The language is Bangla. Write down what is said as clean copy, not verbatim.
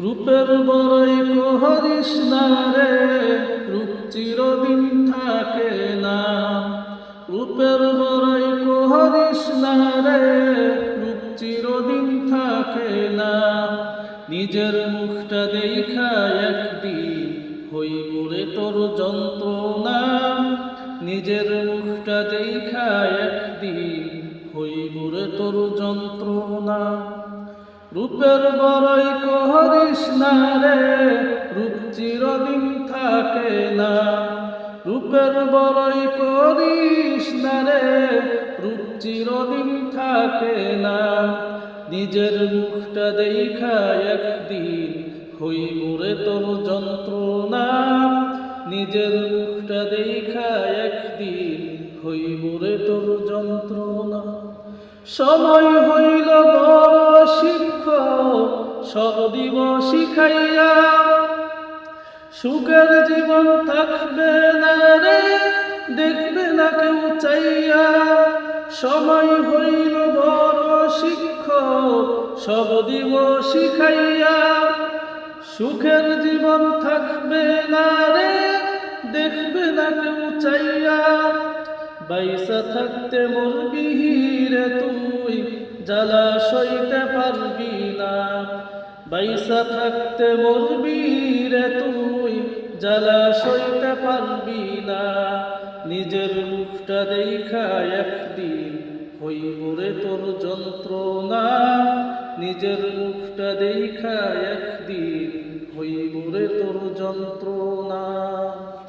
রূপের বড়ই কহরিস না রে, রূপ চিরদিন থাকে না। রূপের বড়ই কহরিস না রে, রূপ চিরদিন থাকে না। নিজের মুখটা দেখা একদিন হইব রে তোর যন্ত্রণা। নিজের মুখটা দেখা একদিন হইব রে তোর যন্ত্রণা। রূপের বড়ই কহরিস না রে, রূপ চিরদিন থাকে না। রূপের বড়ই করিস না রে, রূপ চিরদিন থাকে না। নিজের মুখটা দেখা একদিন হইব রে তোর যন্ত্রণা। নিজের মুখটা দেখা একদিন হইব রে তোর যন্ত্রণা। সময় হইল বড় শিক্ষক, সব দিব শিখাইয়া। সুখের জীবন থাকবে না রে, দেখবে না কেউ চাইয়া। সময় হইল বড় শিক্ষক, সব দিব শিখাইয়া। সুখের জীবন থাকবে না রে, দেখবে না কেউ চাইয়া। বাইসা থাকতে মরবি রে তুই, জ্বালা সইতে পারবি না। বাইসা থাকতে মরবি রে তুই, জ্বালা সইতে পারবি না। নিজের মুখটা দেখা একদিন হইব রে তোর যন্ত্রণা। নিজের মুখটা দেখা একদিন হইব রে তোর যন্ত্রণা।